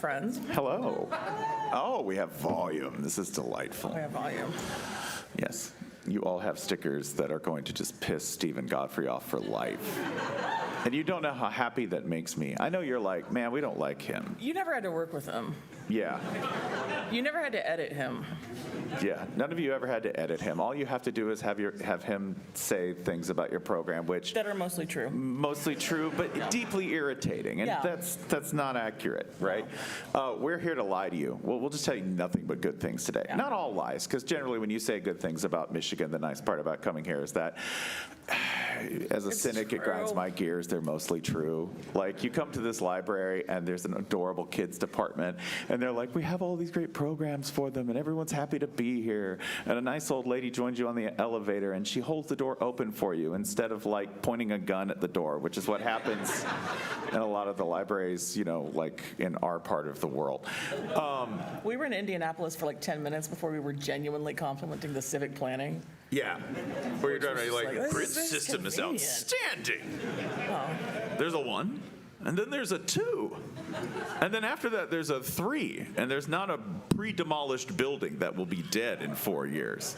friends. Hello. Oh, we have volume. This is delightful. We have volume. Yes. You all have stickers that are going to just piss Stephen Godfrey off for life. And you don't know how happy that makes me. I know you're like, man, we don't like him. You never had to work with him. Yeah. You never had to edit him. Yeah. None of you ever had to edit him. All you have to do is have him say things about your program, which That are mostly true. Mostly true, but deeply irritating, and that's not accurate, right? We're here to lie to you. We'll just tell you nothing but good things today. Yeah. Not all lies, because generally when you say good things about Michigan, the nice part about coming here is that, as a cynic, it grinds my gears. They're mostly true. Like, you come to this library, and there's an adorable kids department, and they're like, we have all these great programs for them, and everyone's happy to be here. And a nice old lady joins you on the elevator, and she holds the door open for you instead of, like, pointing a gun at the door, which is what happens in a lot of the libraries, you know, like in our part of the world. We were in Indianapolis for like 10 minutes before we were genuinely complimenting the civic planning. Yeah. Where you're driving, like, like, grid this is system is convenient. outstanding. Oh. There's a 1, and then there's a 2. And then after that, there's a 3. And there's not a pre-demolished building that will be dead in 4 years.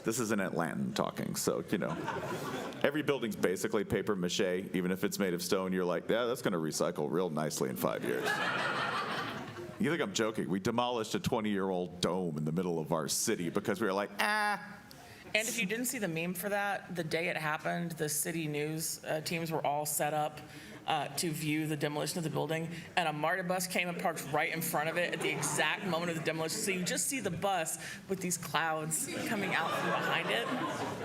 This is an Atlantan talking, so, you know. Every building's basically paper mache. Even if it's made of stone, you're like, yeah, that's going to recycle real nicely in 5 years. You think I'm joking? We demolished a 20-year-old dome in the middle of our city because we were like, ah. And if you didn't see the meme for that, the day it happened, the city news teams were all set up to view the demolition of the building, and a MARTA bus came and parked right in front of it at the exact moment of the demolition. So you just see the bus with these clouds coming out from behind it.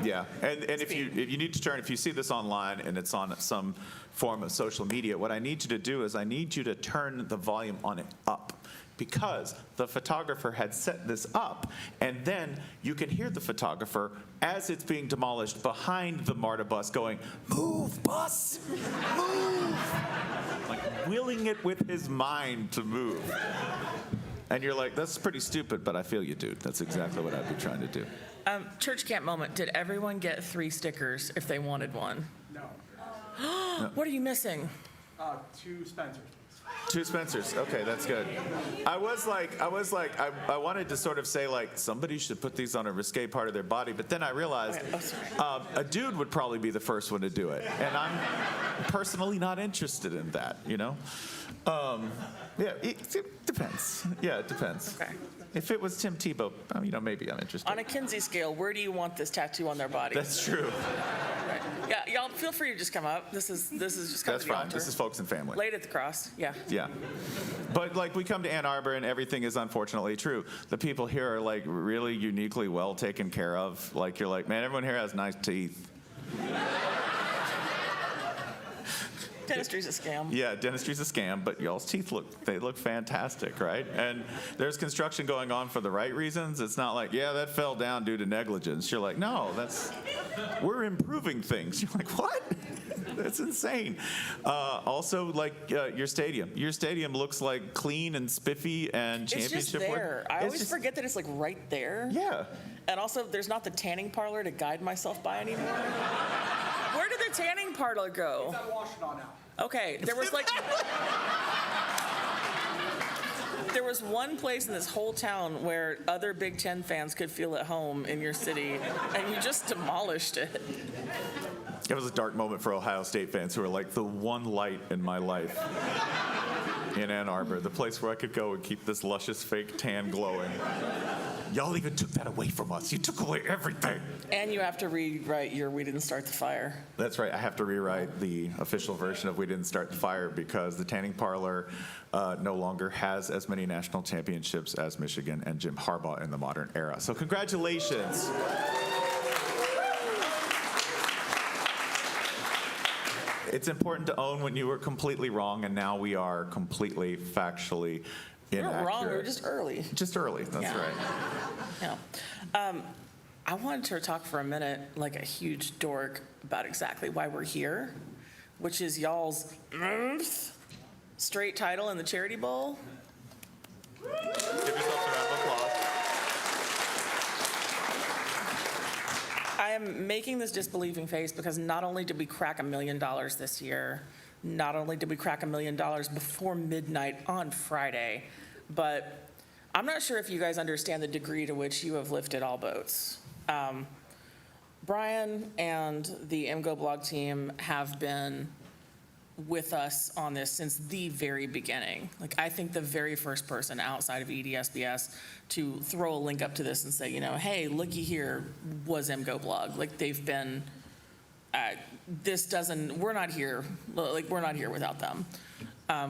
Yeah, and if you need to turn, if you see this online and it's on some form of social media, what I need you to do is I need you to turn the volume on it up, because the photographer had set this up, and then you can hear the photographer as it's being demolished behind the MARTA bus going, move, bus, move, like willing it with his mind to move. And you're like, that's pretty stupid, but I feel you, dude. That's exactly what I'd be trying to do. Church camp moment. Did everyone get 3 stickers if they wanted one? No. What are you missing? 2 Spencers. 2 Spencers. Okay, that's good. I wanted to sort of say, like, somebody should put these on a risque part of their body, but then I realized a dude would probably be the first one to do it, and I'm personally not interested in that, you know? Yeah, it depends. Yeah, it depends. Okay. If it was Tim Tebow, you know, maybe I'm interested. On a Kinsey scale, where do you want this tattoo on their body? That's true. Right. Yeah, y'all feel free to just come up. This is just come That's to the fine. altar. This is folks and family. Laid at the cross. Yeah. Yeah. But, like, we come to Ann Arbor and everything is unfortunately true. The people here are, like, really uniquely well taken care of. Like, you're like, man, everyone here has nice teeth. Dentistry's a scam. Yeah, dentistry's a scam, but y'all's teeth look fantastic, right? And there's construction going on for the right reasons. It's not like, yeah, that fell down due to negligence. You're like, no, we're improving things. You're like, what? That's insane. Also, like, your stadium looks like clean and spiffy and championship. It's just there. I always forget that it's like right there. Yeah. And also, there's not the tanning parlor to guide myself by anymore. Where did the tanning parlor go? It's at Washington now. Okay, there was one place in this whole town where other Big Ten fans could feel at home in your city, and you just demolished it. It was a dark moment for Ohio State fans who were like, the one light in my life in Ann Arbor, the place where I could go and keep this luscious fake tan glowing. Y'all even took that away from us. You took away everything. And you have to rewrite your We Didn't Start the Fire. That's right. I have to rewrite the official version of We Didn't Start the Fire because the tanning parlor no longer has as many national championships as Michigan and Jim Harbaugh in the modern era. So congratulations. It's important to own when you were completely wrong, and now we are completely factually inaccurate. We weren't wrong, we were just early. Just early, that's Yeah. right. Yeah. I wanted to talk for a minute, like a huge dork, about exactly why we're here, which is y'all's straight title in the Charity Bowl. Give yourselves a round of applause. I am making this disbelieving face because not only did we crack $1 million this year, not only did we crack $1 million before midnight on Friday, but I'm not sure if you guys understand the degree to which you have lifted all boats. Brian and the MGO blog team have been with us on this since the very beginning. Like, I think the very first person outside of EDSBS to throw a link up to this and say, you know, hey, looky here, was MGO blog. Like, they've been, we're not here without them.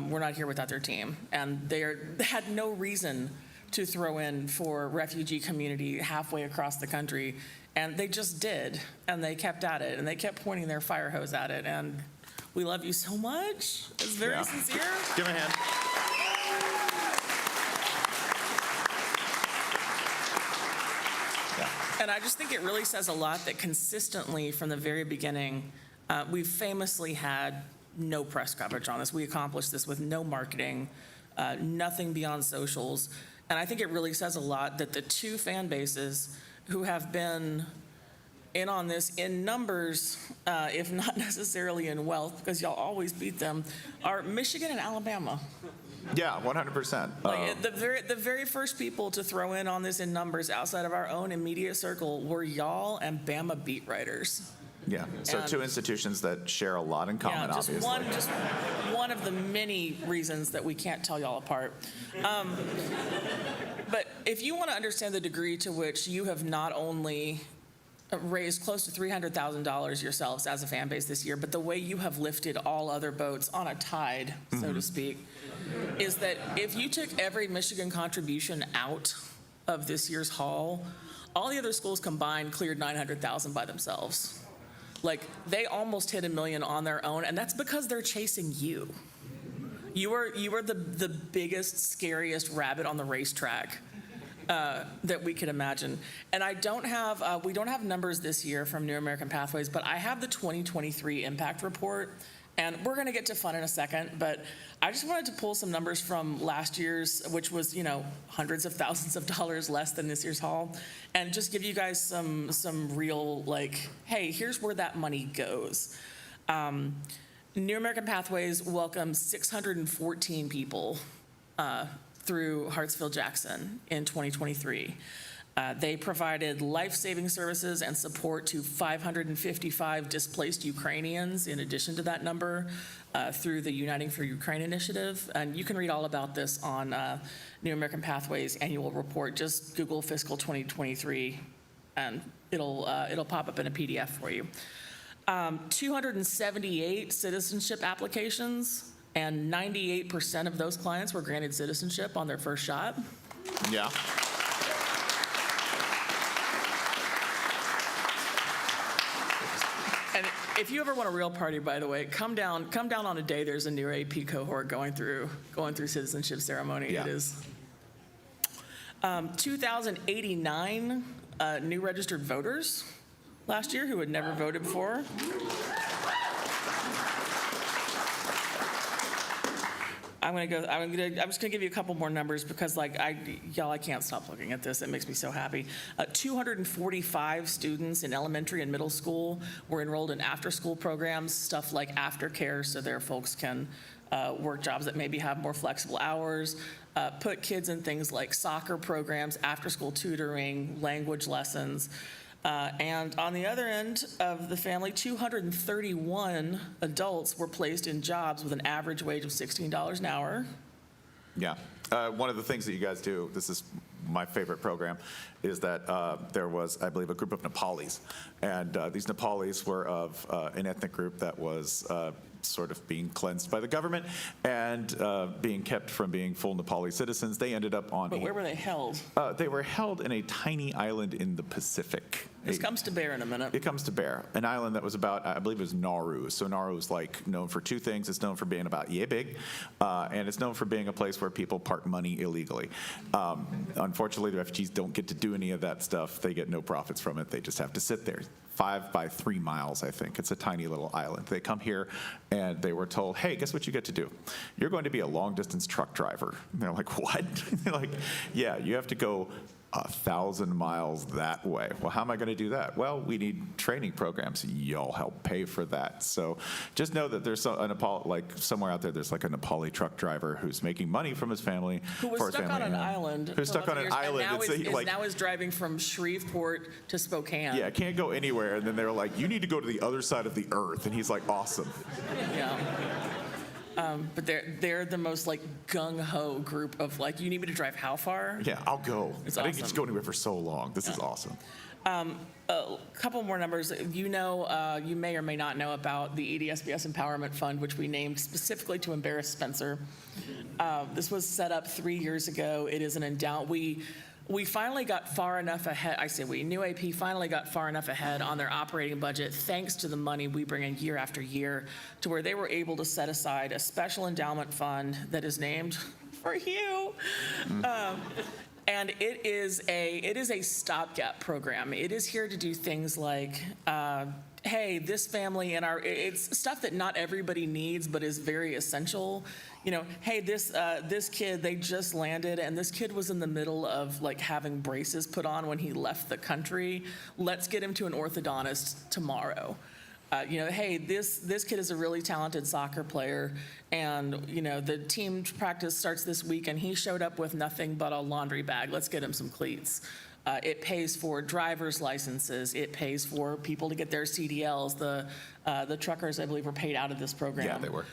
We're not here without their team. And they had no reason to throw in for refugee community halfway across the country. And they just did, and they kept at it, and they kept pointing their fire hose at it, and we love you so much. It's very sincere. Give him a hand. And I just think it really says a lot that consistently from the very beginning, we've famously had no press coverage on this. We accomplished this with no marketing, nothing beyond socials. And I think it really says a lot that the two fan bases who have been in on this in numbers, if not necessarily in wealth, because y'all always beat them, are Michigan and Alabama. Yeah, 100%. Like, the very first people to throw in on this in numbers outside of our own immediate circle were y'all and Bama beat writers. Yeah, so And- two institutions that share a lot in common, Yeah, just obviously. one of the many reasons that we can't tell y'all apart. But if you want to understand the degree to which you have not only raised close to $300,000 yourselves as a fan base this year, but the way you have lifted all other boats on a tide, so to speak, is that if you took every Michigan contribution out of this year's haul, all the other schools combined cleared $900,000 by themselves. Like, they almost hit $1 million on their own, and that's because they're chasing you. You are the biggest, scariest rabbit on the racetrack that we could imagine. And we don't have numbers this year from New American Pathways, but I have the 2023 impact report, and we're going to get to fun in a second, but I just wanted to pull some numbers from last year's, which was, you know, hundreds of thousands of dollars less than this year's haul, and just give you guys some real, like, hey, here's where that money goes. New American Pathways welcomed 614 people through Hartsfield-Jackson in 2023. They provided life-saving services and support to 555 displaced Ukrainians in addition to that number through the Uniting for Ukraine initiative. And you can read all about this on New American Pathways annual report. Just Google fiscal 2023 and it'll pop up in a PDF for you. 278 citizenship applications, and 98% of those clients were granted citizenship on their first shot. Yeah. And if you ever want a real party, by the way, come down on a day there's a new AP cohort going through citizenship ceremony. Yeah. It is 2,089 new registered voters last year who had never voted before. I'm just gonna give you a couple more numbers because, like, I can't stop looking at this. It makes me so happy. 245 students in elementary and middle school were enrolled in after-school programs, stuff like aftercare, so their folks can work jobs that maybe have more flexible hours. Put kids in things like soccer programs, after-school tutoring, language lessons. And on the other end of the family, 231 adults were placed in jobs with an average wage of $16 an hour. Yeah. One of the things that you guys do, this is my favorite program, is that there was, I believe, a group of Nepalis. And these Nepalis were of an ethnic group that was sort of being cleansed by the government and being kept from being full Nepali citizens. They ended up on But where were they held? they were held in a tiny island in the Pacific. This comes to bear in a minute. It comes to bear, an island that was about, I believe it was Nauru. So Nauru is like known for two things. It's known for being about yay big, and it's known for being a place where people park money illegally. Unfortunately, the refugees don't get to do any of that stuff. They get no profits from it. They just have to sit there. 5 by 3 miles, I think. It's a tiny little island. They come here and they were told, hey, guess what you get to do? You're going to be a long distance truck driver. And they're like, what? They're like, yeah, you have to go 1,000 miles that way. Well, how am I going to do that? Well, we need training programs. Y'all help pay for that. So just know that there's somewhere out there, there's like a Nepali truck driver who's making money from his family. Who was stuck on an island. Who's stuck on an island. And now is driving from Shreveport to Spokane. Yeah, can't go anywhere. And then they're like, you need to go to the other side of the earth. And he's like, awesome. Yeah. But they're the most like gung-ho group of like, you need me to drive how far? Yeah, I'll go. It's I didn't get awesome. to go anywhere for so long. This is awesome. A couple more numbers. You may or may not know about the EDSBS Empowerment Fund, which we named specifically to embarrass Spencer. This was set up 3 years ago. It is an endowment. We finally got far enough ahead. I say we. New AP finally got far enough ahead on their operating budget, thanks to the money we bring in year after year, to where they were able to set aside a special endowment fund that is named for you. And it is a stopgap program. It is here to do things like, hey, this family in it's stuff that not everybody needs, but is very essential. Hey, this kid, they just landed, and this kid was in the middle of like having braces put on when he left the country. Let's get him to an orthodontist tomorrow. Hey, this kid is a really talented soccer player, and the team practice starts this week, and he showed up with nothing but a laundry bag. Let's get him some cleats. It pays for driver's licenses. It pays for people to get their CDLs. The truckers, I believe, were paid out of this program. Yeah, they were.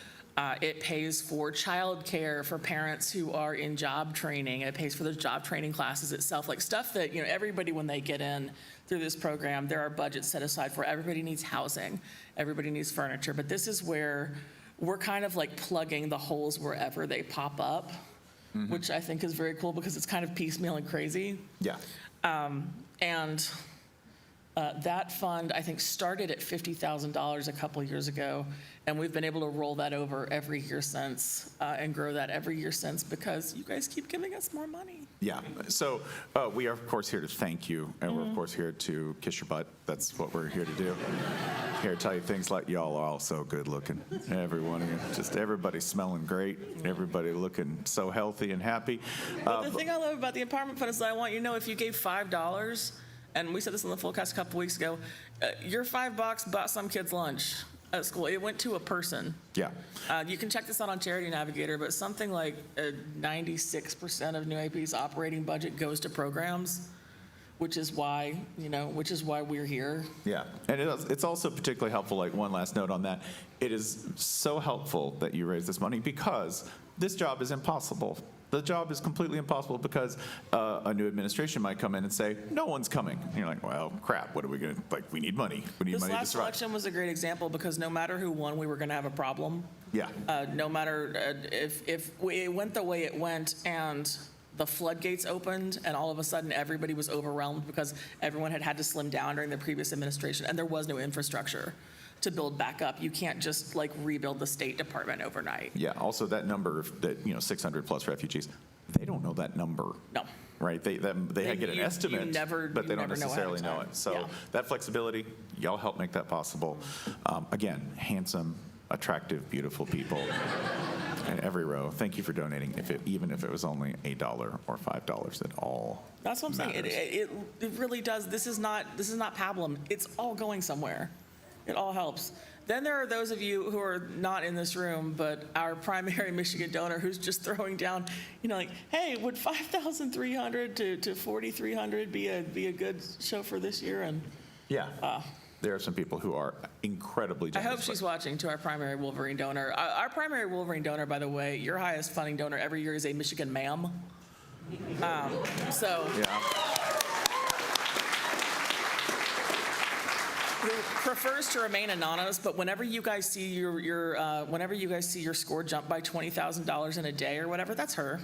It pays for childcare for parents who are in job training. It pays for the job training classes itself, like stuff that everybody, when they get in through this program, there are budgets set aside for. Everybody needs housing, everybody needs furniture, but this is where we're kind of like plugging the holes wherever they pop up, which I think is very cool because it's kind of piecemeal and crazy. Yeah. That fund, I think, started at $50,000 a couple years ago, and we've been able to roll that over every year since and grow that every year since because you guys keep giving us more money. Yeah. So we are, of course, here to thank you, and we're, of course, here to kiss your butt. That's what we're here to do. Here to tell you things like y'all are all so good looking. Every one of you. Just everybody smelling great. Everybody looking so healthy and happy. But the thing I love about the empowerment fund is that I want you to know if you gave $5, and we said this on the Fullcast a couple weeks ago, your $5 bought some kid's lunch at school. It went to a person. Yeah. You can check this out on Charity Navigator, but something like 96% of New AP's operating budget goes to programs, which is why we're here. Yeah, and it's also particularly helpful, like one last note on that, it is so helpful that you raise this money because this job is impossible. The job is completely impossible because a new administration might come in and say, no one's coming. And you're like, well, crap, what are we going to, we need money. We need This money to last survive. election was a great example because no matter who won, we were going to have a problem. Yeah. No matter if it went the way it went and the floodgates opened and all of a sudden everybody was overwhelmed because everyone had to slim down during the previous administration and there was no infrastructure to build back up. You can't just rebuild the State Department overnight. Yeah, also that number, that 600 plus refugees, they don't know that number. No. Right, they get an estimate, but they don't necessarily know it. So that flexibility, y'all help make that possible. Again, handsome, attractive, beautiful people in every row. Thank you for donating, even if it was only $1 or $5. It all That's what I'm saying. matters. It really does. This is not pablum. It's all going somewhere. It all helps. Then there are those of you who are not in this room, but our primary Michigan donor who's just throwing down, hey, would 5,300 to 4,300 be a good show for this year? And Yeah. There are some people who are incredibly I generous. hope she's watching, to our primary Wolverine donor. Our primary Wolverine donor, by the way, your highest funding donor every year is a Michigan ma'am. Yeah. Who prefers to remain anonymous, but whenever you guys see your score jump by $20,000 in a day or whatever, that's her.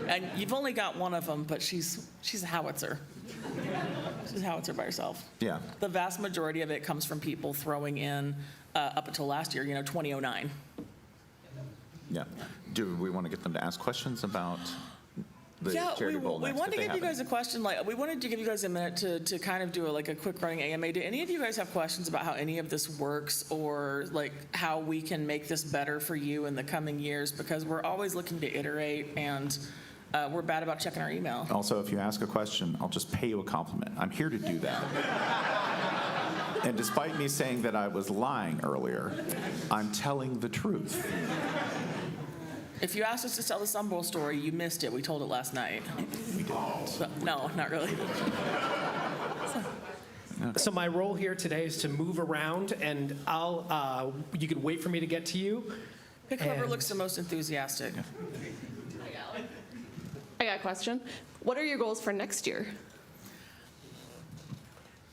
And you've only got one of them, but she's a howitzer. She's a howitzer by herself. Yeah. The vast majority of it comes from people throwing in, up until last year, 2009. Yeah. Do we want to get them to ask questions about the Yeah, Charity Bowl we next, wanted if to they give you have guys a question. We wanted to give you guys a minute to kind of do a quick running AMA. Do any of you guys have questions about how any of this works or how we can make this better for you in the coming years? Because we're always looking to iterate and we're bad about checking our email. Also, if you ask a question, I'll just pay you a compliment. I'm here to do that. And despite me saying that I was lying earlier, I'm telling the truth. If you asked us to tell the Sun Bowl story, you missed it. We told it last night. We didn't. But no, not really. So my role here today is to move around, and you can wait for me to get to you. Pick whoever And- looks the most enthusiastic. I got a question. What are your goals for next year?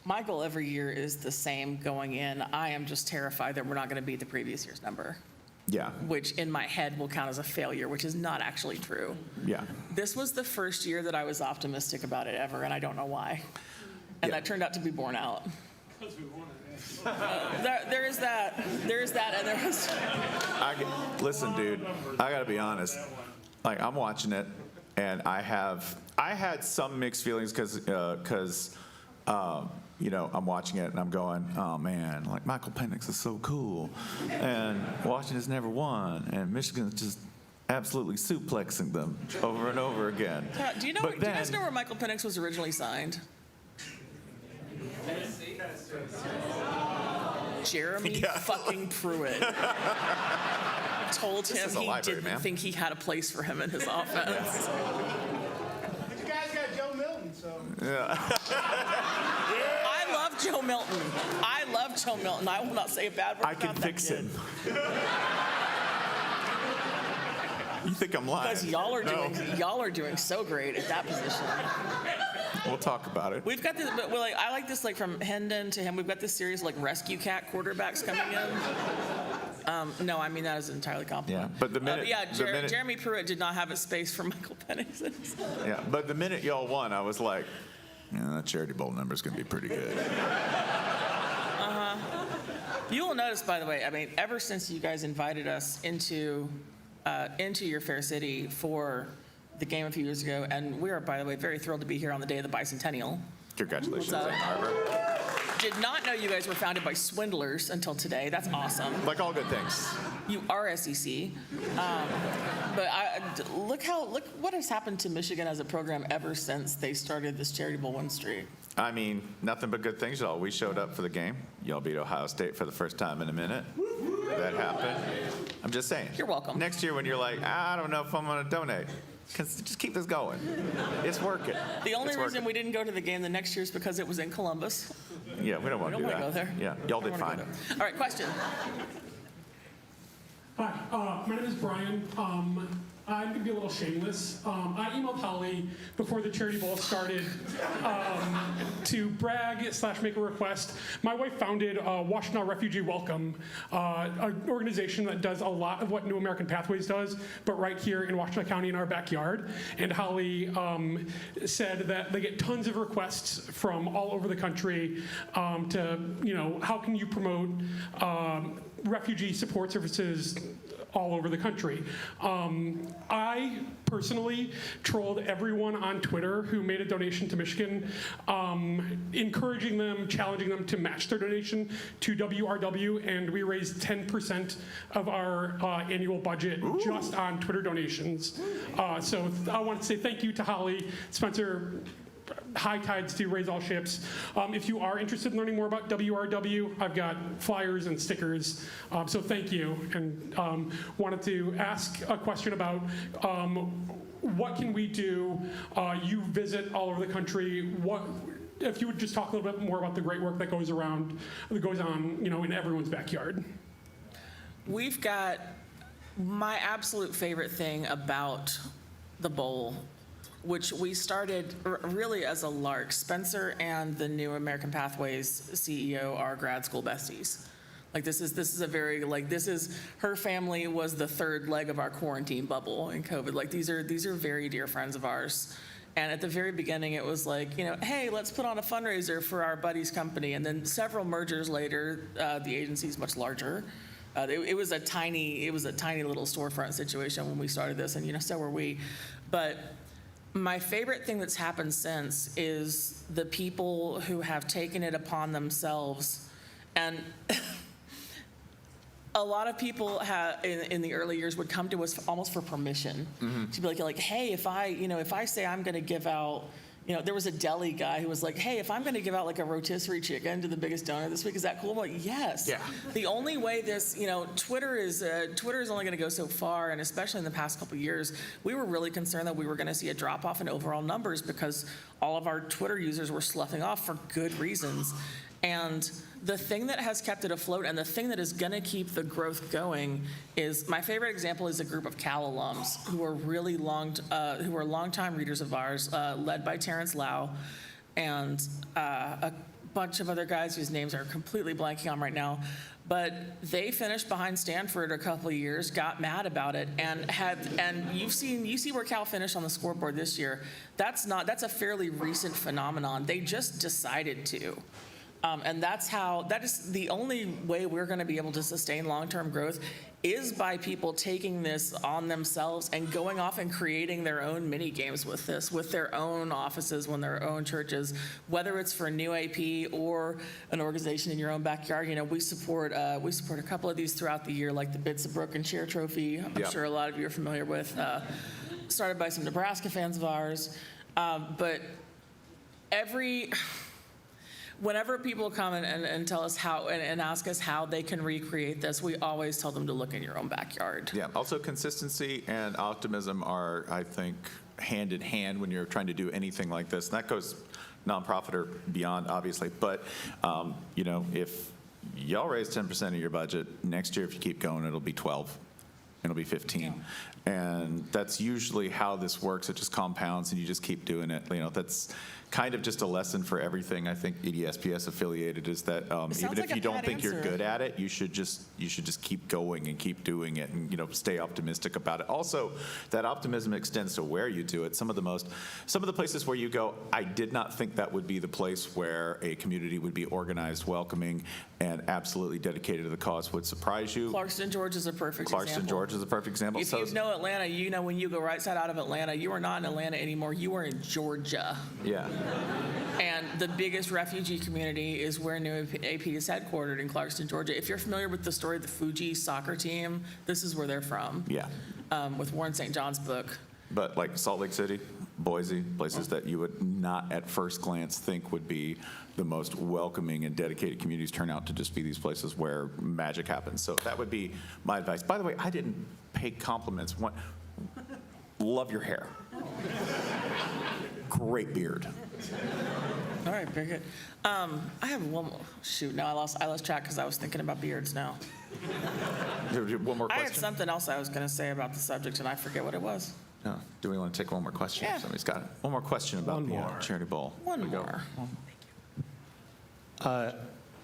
My goal every year is the same going in. I am just terrified that we're not going to beat the previous year's number, Yeah, which in my head will count as a failure, which is not actually true. yeah. This was the first year that I was optimistic about it ever, and I don't know why. And Yeah. that turned out to be borne out. There is that, and there was. Listen, dude, I gotta be honest. Like, I'm watching it, and I had some mixed feelings because I'm watching it and I'm going, oh man, like Michael Penix is so cool, and Washington's never won, and Michigan's just absolutely suplexing them over and over again. Do you guys know where Michael Penix was originally signed? Jeremy fucking Pruitt told him is a he library, didn't man. think he had a place for him in his offense. But you guys got Joe Milton, so. I love Joe Milton. I will not say a bad word I can about that fix kid. him. You think I'm lying? Because y'all are doing so great at that position. We'll talk about it. We've got this, but I like this from Hendon to him. We've got this series rescue cat quarterbacks coming in. No, I mean that is entirely compliment. Yeah, but the minute, Jeremy Pruitt did not have a space for Michael Penix. yeah, but the minute y'all won, I was like, that Charity Bowl number is gonna be pretty good. You will notice, by the way, I mean, ever since you guys invited us into your fair city for the game a few years ago, and we are, by the way, very thrilled to be here on the day of the bicentennial. Congratulations, So- Ann Arbor. Did not know you guys were founded by swindlers until today. That's awesome. Like all good things. You are SEC. But look what has happened to Michigan as a program ever since they started this Charity Bowl win streak. I mean, nothing but good things, y'all. We showed up for the game. Y'all beat Ohio State for the first time in a minute. That happened. I'm just saying. You're welcome. Next year when you're like, I don't know if I'm going to donate, just keep this going. It's working. The only It's reason working. we didn't go to the game the next year is because it was in Columbus. Yeah, we don't want We to don't do want to that. go there. Yeah, y'all We did don't wanna fine. go there. All right, question. Hi, my name is Brian. I'm going to be a little shameless. I emailed Holly before the Charity Bowl started to brag/make a request. My wife founded Washington Refugee Welcome, an organization that does a lot of what New American Pathways does, but right here in Washington County in our backyard. And Holly said that they get tons of requests from all over the country to, how can you promote refugee support services all over the country. I personally trolled everyone on Twitter who made a donation to Michigan, encouraging them, challenging them to match their donation to WRW, and we raised 10% of our annual budget just on Twitter donations. So I want to say thank you to Holly, Spencer, high tides to raise all ships. If you are interested in learning more about WRW, I've got flyers and stickers. So thank you. And wanted to ask a question about what can we do? You visit all over the country. If you would just talk a little bit more about the great work that goes on, in everyone's backyard. We've got my absolute favorite thing about the bowl, which we started really as a lark. Spencer and the new American Pathways CEO are grad school besties. This is her family was the third leg of our quarantine bubble in COVID. These are very dear friends of ours. And at the very beginning, it was hey, let's put on a fundraiser for our buddy's company. And then several mergers later, the agency's much larger. It was a tiny little storefront situation when we started this, and so were we. But my favorite thing that's happened since is the people who have taken it upon themselves, and a lot of people in the early years would come to us almost for permission to be like, hey, if I say I'm going to give out, there was a deli guy who was like, hey, if I'm going to give out like a rotisserie chicken to the biggest donor this week, is that cool? I'm like, yes. Yeah. The only way Twitter is only going to go so far, and especially in the past couple of years, we were really concerned that we were going to see a drop off in overall numbers because all of our Twitter users were sloughing off for good reasons. And the thing that has kept it afloat and the thing that is going to keep the growth going is, my favorite example is a group of Cal alums who are longtime readers of ours, led by Terrence Lau and a bunch of other guys whose names are completely blanking on right now. But they finished behind Stanford a couple of years, got mad about it, and you see where Cal finished on the scoreboard this year. That's a fairly recent phenomenon. They just decided to. And that is the only way we're going to be able to sustain long-term growth is by people taking this on themselves and going off and creating their own mini games with this, with their own offices, with their own churches, whether it's for new AP or an organization in your own backyard. We support a couple of these throughout the year, like the Bits of Broken Chair Trophy. I'm sure a lot of you are familiar with, started by some Nebraska fans of ours. But whenever people come and tell us how and ask us how they can recreate this, we always tell them to look in your own backyard. Yeah, also consistency and optimism are, I think, hand in hand when you're trying to do anything like this. And that goes nonprofit or beyond, obviously. But, if y'all raise 10% of your budget, next year, if you keep going, it'll be 12. It'll be 15. Yeah. And that's usually how this works. It just compounds and you just keep doing it. That's kind of just a lesson for everything. I think EDSBS affiliated is that even if you don't think you're good at it, you should just keep going and keep doing it and stay optimistic about it. Also, that optimism extends to where you do it. Some of the places where you go, I did not think that would be the place where a community would be organized, welcoming, and absolutely dedicated to the cause would surprise you. Clarkston, Georgia is a perfect example. Clarkston, Georgia is a perfect example. If you know Atlanta, when you go right side out of Atlanta, you are not in Atlanta anymore. You are in Georgia. Yeah. And the biggest refugee community is where New AP is headquartered, in Clarkston, Georgia. If you're familiar with the story of the Fuji soccer team, this is where they're from. Yeah. With Warren St. John's book. But like Salt Lake City, Boise, places that you would not at first glance think would be the most welcoming and dedicated communities turn out to just be these places where magic happens. So that would be my advice. By the way, I didn't pay compliments. Love your hair. Great beard. All right, very good. I have one more. Shoot, now I lost track because I was thinking about beards now. One more question? I had something else I was going to say about the subject, and I forget what it was. No. Do we want to take one more question? Yeah. Somebody's got it. One more question about the Charity Bowl. One more.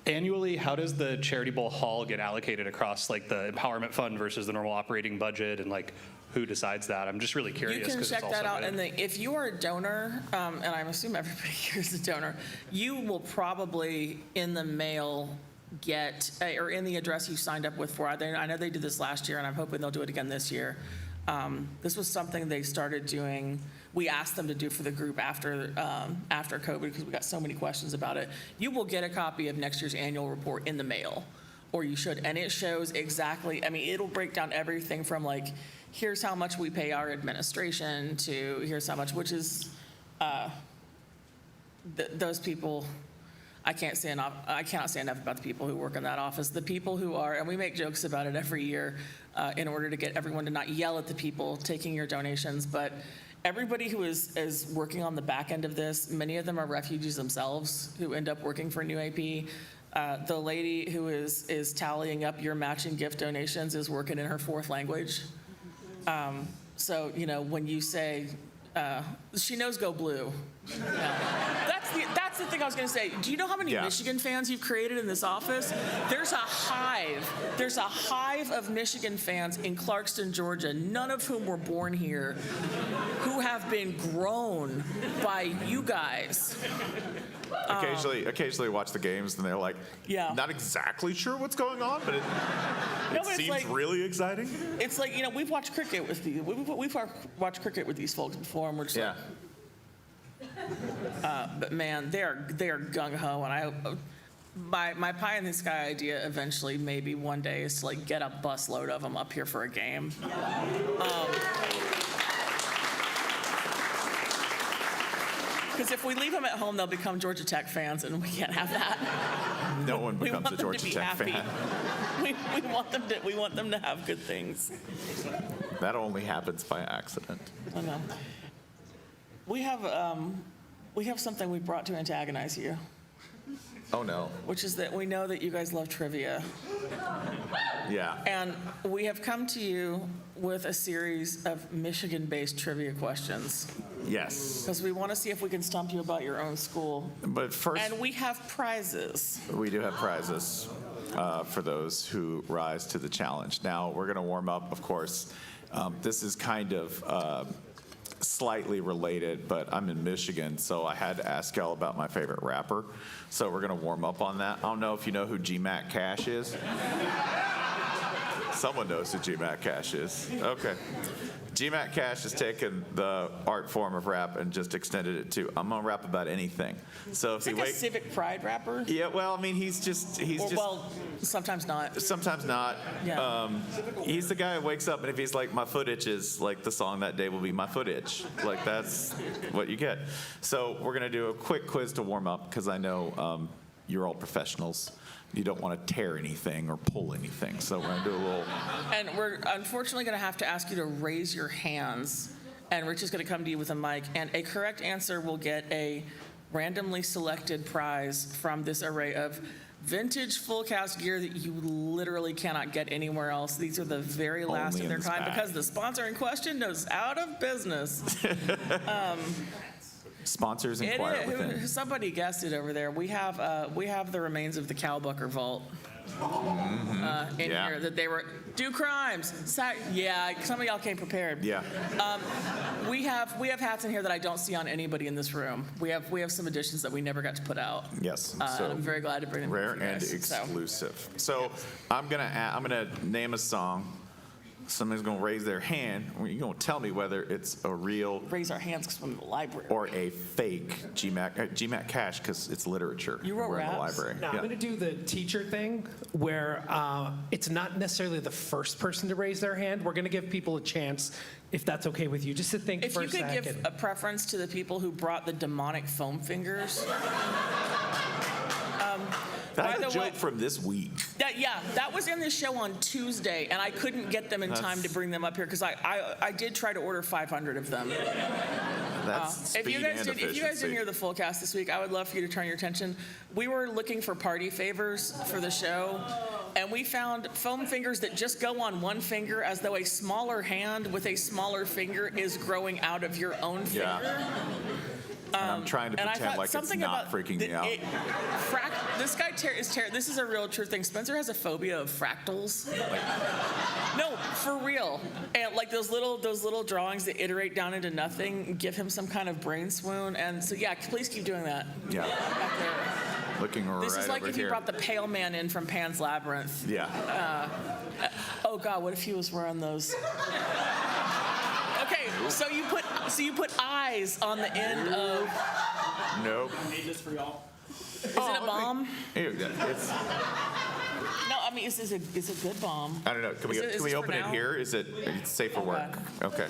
Annually, how does the Charity Bowl hall get allocated across like the empowerment fund versus the normal operating budget, and like who decides that? I'm just really curious. You can check that out. And If you are a donor, and I assume everybody here is a donor, you will probably in the mail get, or in the address you signed up with for, I know they did this last year, and I'm hoping they'll do it again this year. This was something they started doing. We asked them to do for the group after COVID because we got so many questions about it. You will get a copy of next year's annual report in the mail, or you should, and it shows exactly, it'll break down everything from like, here's how much we pay our administration to here's how much, which is, those people, I cannot say enough about the people who work in that office. The people who are, and we make jokes about it every year in order to get everyone to not yell at the people taking your donations, but everybody who is working on the back end of this, many of them are refugees themselves who end up working for New AP. The lady who is tallying up your matching gift donations is working in her fourth language. So, when you say, she knows Go Blue. That's the thing I was going to say. Do you know how many Michigan fans you've created in this office? There's a hive of Michigan fans in Clarkston, Georgia, none of whom were born here, who have been grown by you guys. Occasionally watch the games and they're like, not exactly sure what's going on, but it seems really exciting. It's like, we've watched cricket with we've watched cricket with these folks before, and we're just like, but man, they are gung ho, and my pie in the sky idea eventually, maybe one day, is to like get a busload of them up here for a game. Because if we leave them at home, they'll become Georgia Tech fans, and we can't have that. No one We becomes want a them to Georgia be Tech happy. fan. We want them to have good things. That only happens by accident. I know. We have something we brought to antagonize you, Oh, no. which is that we know that you guys love trivia. Yeah. And we have come to you with a series of Michigan-based trivia questions Yes. because we want to see if we can stump you about your own school. But first, And we have prizes. we do have prizes for those who rise to the challenge. Now, we're going to warm up, of course. This is kind of slightly related, but I'm in Michigan, so I had to ask y'all about my favorite rapper. So we're going to warm up on that. I don't know if you know who G-Mac Cash is. Someone knows who G-Mac Cash is. Okay. G-Mac Cash has taken the art form of rap and just extended it to, I'm going to rap about anything. So if It's like a civic pride rapper. yeah, well, I mean, he's just Well, sometimes not. sometimes not. Yeah. He's the guy who wakes up and if he's like, my foot itches, like the song that day will be My Foot Itch. Like that's what you get. So we're going to do a quick quiz to warm up because I know you're all professionals. You don't want to tear anything or pull anything. So we're going to do a little. And we're unfortunately going to have to ask you to raise your hands. And Rich is going to come to you with a mic. And a correct answer will get a randomly selected prize from this array of vintage full cast gear that you literally cannot get anywhere else. These are the very last Only of in their this kind bag. because the sponsor in question is out of business. Sponsors inquire within. Somebody guessed it over there. We have the remains of the Cowbucker Vault in Yeah. here that they were do crimes. Yeah, some of y'all came prepared. Yeah. We have hats in here that I don't see on anybody in this room. We have some additions that we never got to put out. Yes. And So I'm very glad to bring them. rare for you and guys. So, exclusive. So I'm gonna name a song. Somebody's gonna raise their hand. You're gonna tell me whether it's a real raise our hands because we're in the library. or a fake GMAC Cash because it's literature. You wrote We're in the raps? library. Now, I'm going to do the teacher thing where it's not necessarily the first person to raise their hand. We're going to give people a chance, if that's okay with you, just to think If for you a could second. give a preference to the people who brought the demonic foam fingers. That's By a the joke way- from this week. That was in the show on Tuesday, and I couldn't get them in time to bring them up here because I did try to order 500 of them. That's If speed you guys and didn't efficiency. hear the full cast this week, I would love for you to turn your attention. We were looking for party favors for the show, and we found foam fingers that just go on one finger as though a smaller hand with a smaller finger is growing out of your own finger. Yeah. And I'm trying to And I pretend thought like it's something not about freaking me out. This guy this is a real true thing. Spencer has a phobia of fractals. No, for real. And like those little drawings that iterate down into nothing give him some kind of brain swoon. And so yeah, please keep doing that. Yeah. Back there. Looking right This is like over if here. you brought the pale man in from Pan's Labyrinth. Yeah. Oh God, what if he was wearing those? Okay, so you put eyes on the end of. Nope. Is it a bomb? Here, it's, No, I mean, it's a good bomb. I don't know. Can Is we this open for it now? here? Is it's safe for work? Okay.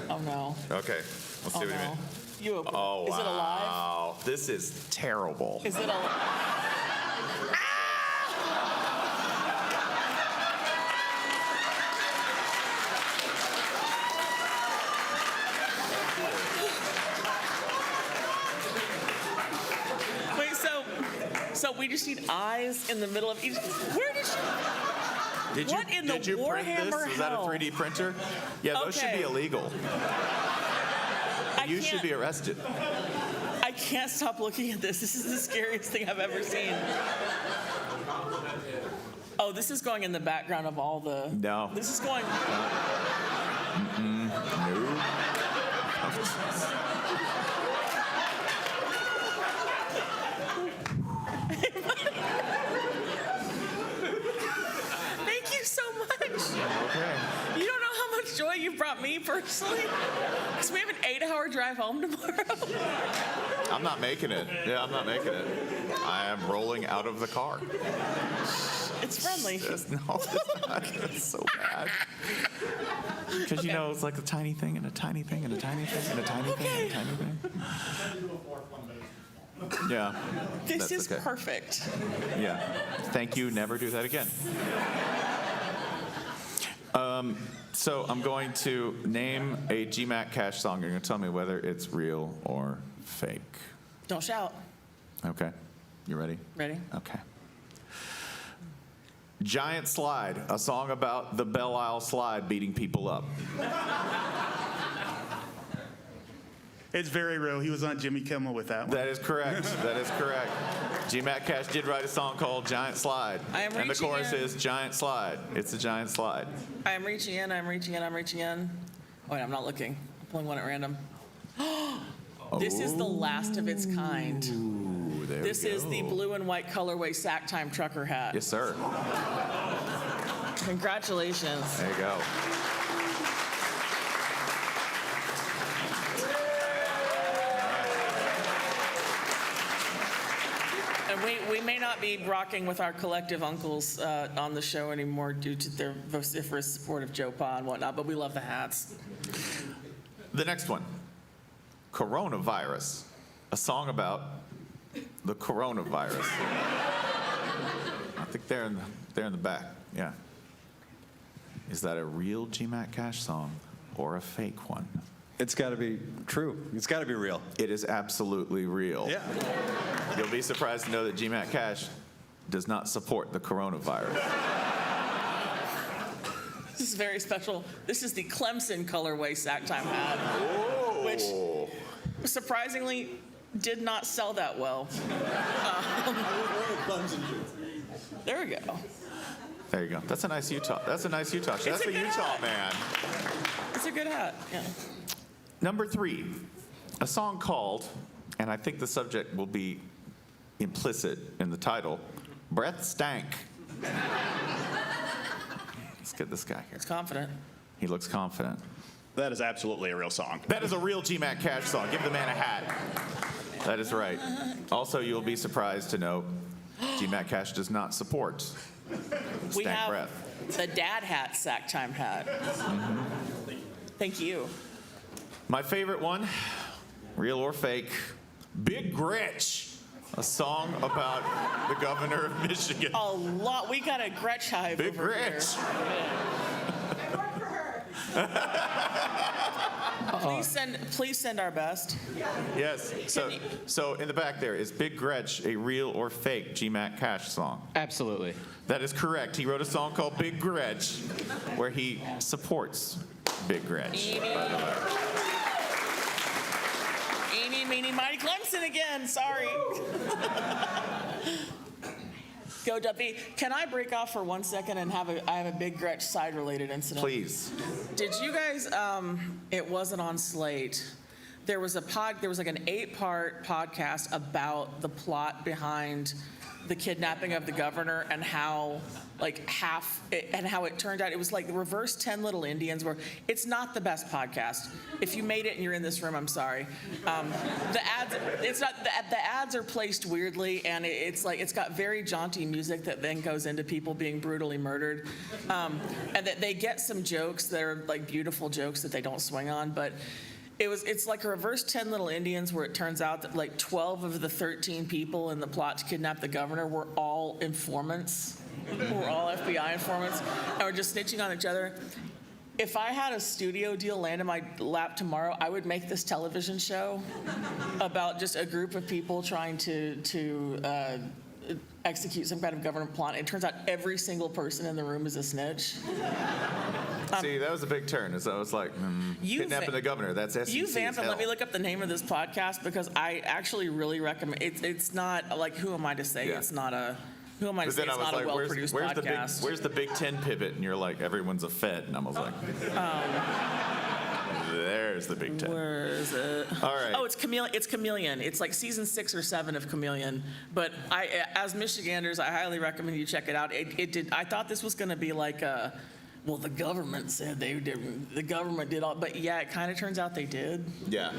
Oh no. Okay. Let's see Oh what you no. mean. You open. Oh, Is it alive? wow. This is terrible. Is it alive? Wait, so we just need eyes in the middle of each. Where did you? Did you, What in the did you print this? Warhammer Is that a hell? 3D printer? Yeah, those should Okay. be illegal. You should be arrested. I can't stop looking at this. This is the scariest thing I've ever seen. Oh, this is going in the background of all the. No. This is going. No. Thank you so much. Okay. You don't know how much joy you've brought me personally. Because we have an 8-hour drive home tomorrow. I'm not making it. Yeah, I'm not making it. I am rolling out of the car. It's friendly. No, it's not. It's so bad. Because you know, it's like a tiny thing and a tiny thing and a tiny thing and a tiny thing and a tiny thing. Yeah. This that's is okay. perfect. Yeah. Thank you. Never do that again. So I'm going to name a GMAC Cash song. You're going to tell me whether it's real or fake. Don't shout. Okay. You ready? Ready? Okay. Giant Slide, a song about the Belle Isle Slide beating people up. It's very real. He was on Jimmy Kimmel with that one. That is correct. That is correct. GMAC Cash did write a song called Giant Slide. I am and the reaching chorus in. is Giant Slide. It's a giant slide. I'm reaching in, I'm reaching in, I'm reaching in. Oh, wait, I'm not looking. I'm pulling one at random. This is the last of its kind. Ooh, there This we go. is the blue and white colorway sack time trucker hat. Yes, sir. Congratulations. There you go. And we may not be rocking with our collective uncles on the show anymore due to their vociferous support of Joe Pa and whatnot, but we love the hats. The next one, Coronavirus, a song about the coronavirus. I think they're in the back. Yeah. Is that a real GMAC Cash song or a fake one? It's got to be true. It's got to be real. It is absolutely real. Yeah. You'll be surprised to know that GMAC Cash does not support the coronavirus. This is very special. This is the Clemson colorway sack time hat, which surprisingly did not sell that well. There we go. There you go. That's a nice Utah. That's a nice Utah. That's a a good Utah hat. man. It's a good hat. Yeah. Number 3, a song called, and I think the subject will be implicit in the title, Breath Stank. Let's get this guy here. It's confident. He looks confident. That is absolutely a real song. That is a real GMAC Cash song. Give the man a hat. That is right. Also, you'll be surprised to know GMAC Cash does not support We stank have breath. the dad hat sack time hat. Thank you. My favorite one, real or fake, Big Gretch, a song about the governor of Michigan. A lot. We got a Gretsch hive Big over Gretch. here. Please send our best. Yes. So in the back there, is Big Gretch a real or fake GMAC Cash song? Absolutely. That is correct. He wrote a song called Big Gretch, where he supports Big Gretch, by the way. Eeny, meeny, miny, Clemson again. Sorry. Go Duffy. Can I break off for 1 second and I have a Big Gretch side-related incident? Please. Did you guys? It wasn't on Slate. There was like an 8-part podcast about the plot behind the kidnapping of the governor and how it turned out it was like the reverse 10 Little Indians, where it's not the best podcast. If you made it and you're in this room, I'm sorry. The ads are placed weirdly, and it's got very jaunty music that then goes into people being brutally murdered, and that they get some jokes that are like beautiful jokes that they don't swing on, but. It's like a reverse 10 Little Indians, where it turns out that like 12 of the 13 people in the plot to kidnap the governor were all informants, were all FBI informants, and were just snitching on each other. If I had a studio deal land in my lap tomorrow, I would make this television show about just a group of people trying to execute some kind of government plot. It turns out every single person in the room is a snitch. See, that was a big turn. So I was like, kidnapping the governor. That's SEC. You vamp and let me look up the name of this podcast, because I actually really recommend it. It's not like, who am I to say Yeah. it's not a. Who am I to But say then I it's was not like, a well-produced where's podcast? where's the Big Ten pivot? And you're like, everyone's a Fed. And I was like, there's the Big Ten. Where is it? All right. Oh, it's Chameleon. It's like season 6 or 7 of Chameleon. But as Michiganders, I highly recommend you check it out. I thought this was going to be like a well, the government said they did. The government did all, but yeah, it kind of turns out they did. Yeah.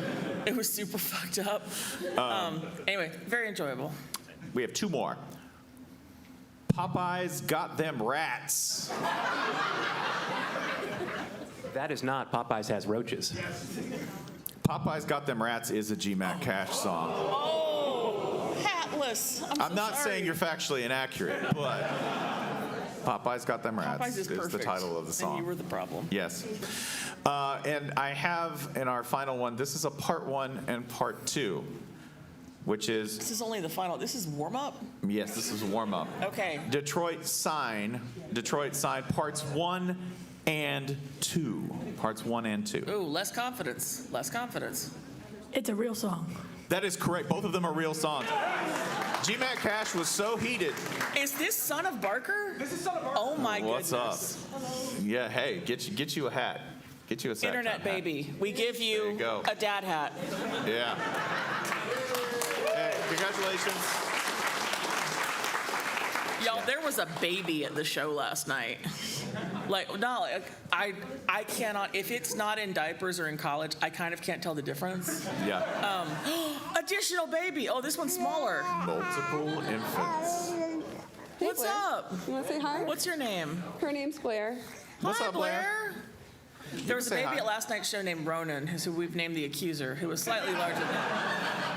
It was super fucked up. Anyway, very enjoyable. We have 2 more. Popeyes got them rats. That is not Popeyes has roaches. Popeyes got them rats is a GMAC Cash song. Oh, hatless. I'm not saying you're factually inaccurate, but Popeyes got them rats Popeyes is perfect. the title of the song. And you were the problem. Yes. And I have in our final one, this is a part 1 and part 2, which is, This is only the final. This is warm up. yes, this is a warm up. Okay. Detroit Sign, parts 1 and 2. Parts 1 and 2. Ooh, less confidence. Less confidence. It's a real song. That is correct. Both of them are real songs. GMAC Cash was so heated. Is this Son of Barker? This is Son of Barker. Oh my What's goodness. up? Yeah, hey, get you a hat. Get you a sack Internet top hat. baby. We give There you you go. a dad hat. Yeah. Hey, congratulations. Y'all, there was a baby at the show last night. I cannot, if it's not in diapers or in college, I kind of can't tell the difference. Yeah. Additional baby. Oh, this one's smaller. Multiple infants. What's Blair. up? You want to say hi? What's your name? Her name's Blair. What's Hi, up, Blair? There was a say baby hi. at last night's show named Ronan, who we've named the accuser, who was slightly larger than,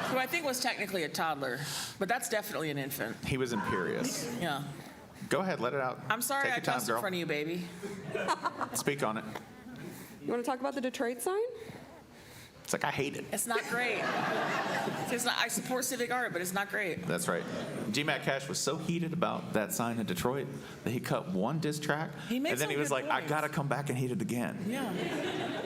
who I think was technically a toddler, but that's definitely an infant. He was imperious. Yeah. Go ahead, let it out. I'm sorry Take I your time, cussed in girl. front of you, baby. Speak on it. You want to talk about the Detroit sign? It's like, I hate it. It's not great. It's not, I support civic art, but it's not great. That's right. GMAC Cash was so heated about that sign in Detroit that he cut one diss track, He makes and then some he was good like, I points. gotta come back and hit it again. Yeah.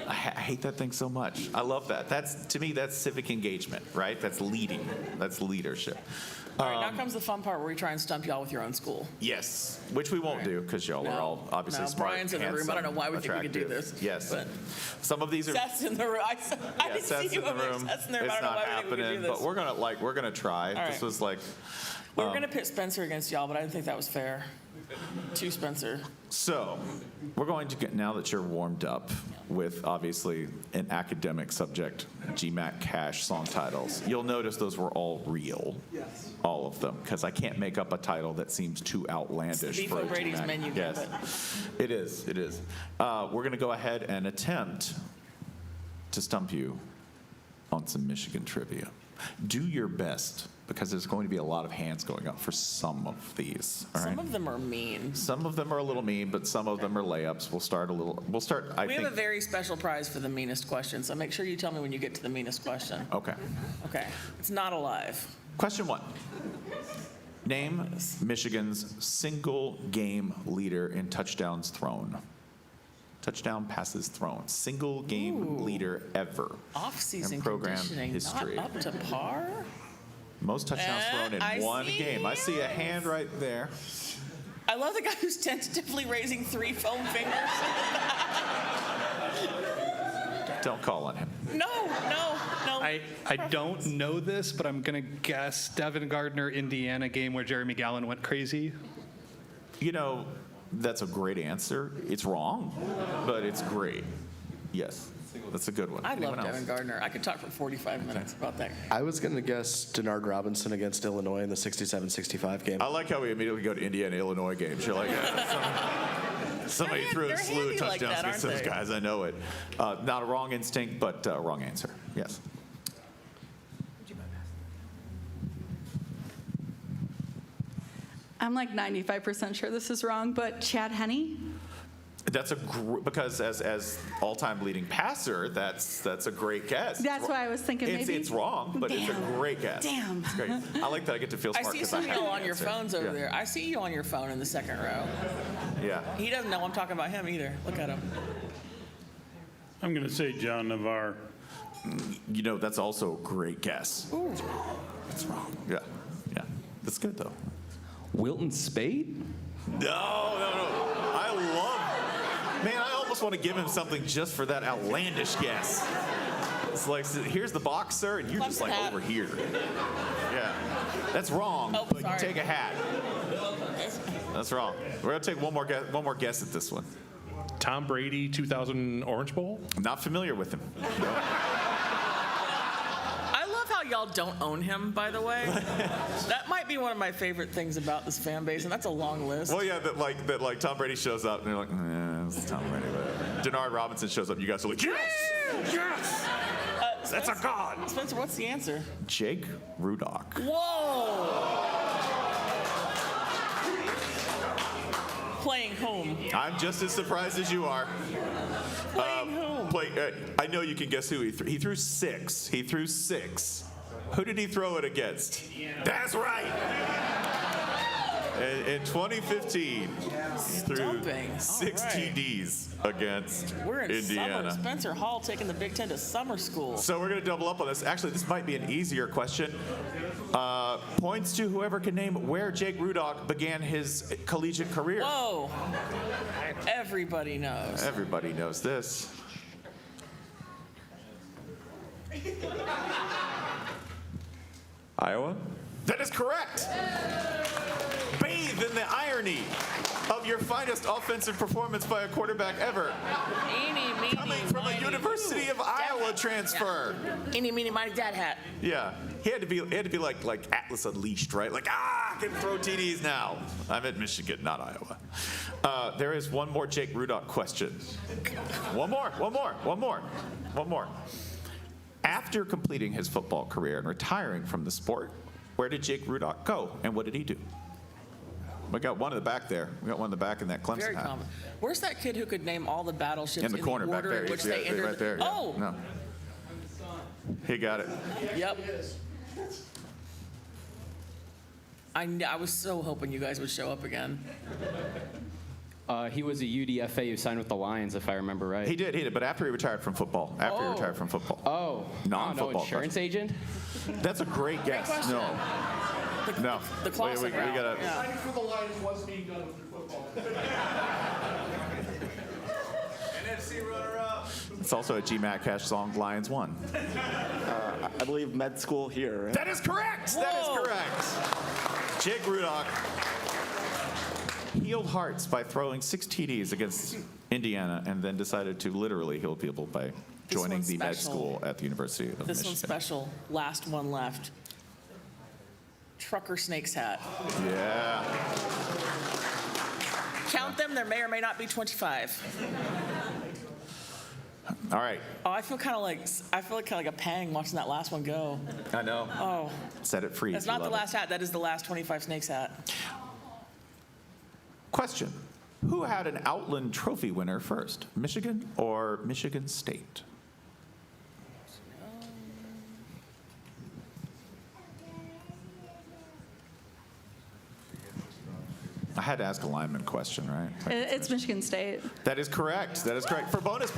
I hate that thing so much. I love that. To me, that's civic engagement, right? That's leading. That's leadership. All right, now comes the fun part where we try and stump y'all with your own school. Yes, which we won't do because y'all are all obviously No, smart, Brian's in the room. I don't know why we think we could do attractive. this, Yes, but- some of these are. Seth's in the room. I Yeah, didn't Seth's see you in the over there. room. Seth's in there. It's I don't know not why we think we could happening, do this. but we're gonna try. All This right. was like. We were going to pit Spencer against y'all, but I didn't think that was fair. To Spencer. So, we're going to get, now that you're warmed up with obviously an academic subject, GMAC Cash song titles, you'll notice those were all real. Yes. All of them, because I can't make up a title that seems too outlandish Beef for a O'Brady's GMAC. menu Yes, it is, it is. We're going to go ahead and attempt to stump you on some Michigan trivia. Do your best, because there's going to be a lot of hands going up for some of these. All right? Some of them are mean. Some of them are a little mean, but some of them are layups. We'll start, I We think. have a very special prize for the meanest question, so make sure you tell me when you get to the meanest question. Okay. Okay. It's not alive. Question 1. Name Michigan's single game leader in touchdowns thrown. Touchdown passes thrown. Single game leader ever. Off-season in program conditioning, history. not up to par? Most touchdowns thrown in I one see game. I see a hand right there. I love the guy who's tentatively raising 3 foam fingers. Don't call on him. No. I don't know this, but I'm going to guess Devin Gardner, Indiana game where Jeremy Gallen went crazy. You know, that's a great answer. It's wrong, but it's great. Yes, that's a good one. I Anyone love else? Devin Gardner. I could talk for 45 minutes about that. I was going to guess Denard Robinson against Illinois in the 67-65 game. I like how we immediately go to Indiana, Illinois games. You're like, somebody threw a they're slew of handy like touchdowns that, against aren't those they? guys. I know it. Not a wrong instinct, but wrong answer. Yes. I'm like 95% sure this is wrong, but Chad Henne? That's because as all-time leading passer, that's a great guess. That's why I was thinking maybe. It's wrong, but it's a Damn. great guess. Damn. It's great. I like that I get to feel I smart see because some of have y'all the on your answer. phones over Yeah. there. I see you on your phone in the second row. Yeah. He doesn't know I'm talking about him either. Look at him. I'm going to say John Navarre. You know, that's also a great guess. Ooh. It's wrong. Yeah. Yeah. That's good though. Wilton Spade? No. I love. Man, I almost want to give him something just for that outlandish guess. It's like, here's the box, sir, and you're just like hat. over here. Yeah. That's wrong, Oh, but sorry. you take a hat. That's wrong. We're gonna take one more guess at this one. Tom Brady 2000 Orange Bowl? Not familiar with him. I love how y'all don't own him, by the way. That might be one of my favorite things about this fan base, and that's a long list. Well, yeah, that like Tom Brady shows up and you're like, it's Tom Brady. Whatever. Denard Robinson shows up, you guys are like, yes, yes, that's a god. Spencer, what's the answer? Jake Rudock. Whoa! Playing home. I'm just as surprised as you are. Playing whom? I know you can guess who he threw. He threw 6. He threw 6. Who did he throw it against? That's right. In 2015, threw Stumping. 6 All right. TDs against We're in Indiana. summer. Spencer Hall taking the Big Ten to summer school. So we're going to double up on this. Actually, this might be an easier question. Points to whoever can name where Jake Rudock began his collegiate career. Whoa! Everybody knows. Everybody knows this. Iowa? That is correct. Bathe in the irony of your finest offensive performance by a quarterback ever. Eeny, meeny, Coming from a miny, University of Iowa transfer. Eeny, meeny, miny, dad hat. Yeah, he had to be like Atlas Unleashed, right? Like, I can throw TDs now. I'm at Michigan, not Iowa. There is one more Jake Rudock question. One more. After completing his football career and retiring from the sport, where did Jake Rudock go, and what did he do? We got one in the back there. We got one in the back in that Clemson Very hat. common. Where's that kid who could name all the battleships In the corner back order there. in which Yeah, they entered? right there. Yeah. Oh! No. He got it. Yep. I was so hoping you guys would show up again. He was a UDFA who signed with the Lions, if I remember right. He did, but after he retired from football. Oh. Non-football. Insurance agent? That's a great guess. question. No. The Clausen we route. gotta. Yeah. Fighting for the Lions was being done with football. It's also a GMAT Cash song, Lions won. I believe med school here. Right? That is correct. That is correct. Jake Rudock healed hearts by throwing 6 TDs against Indiana, and then decided to literally heal people by joining one's the med special. school at the University of This Michigan. one's special. Last one left. Trucker Snake's hat. Yeah. Count them. There may or may not be 25. All right. Oh, I feel kind of like a pang watching that last one go. I know. Oh, Set it free. that's if you not the love it. last hat. That is the last 25 Snakes hat. Question. Who had an Outland Trophy winner first, Michigan or Michigan State? I had to ask a lineman question, right? It's Michigan State. That is correct. That is correct. For bonus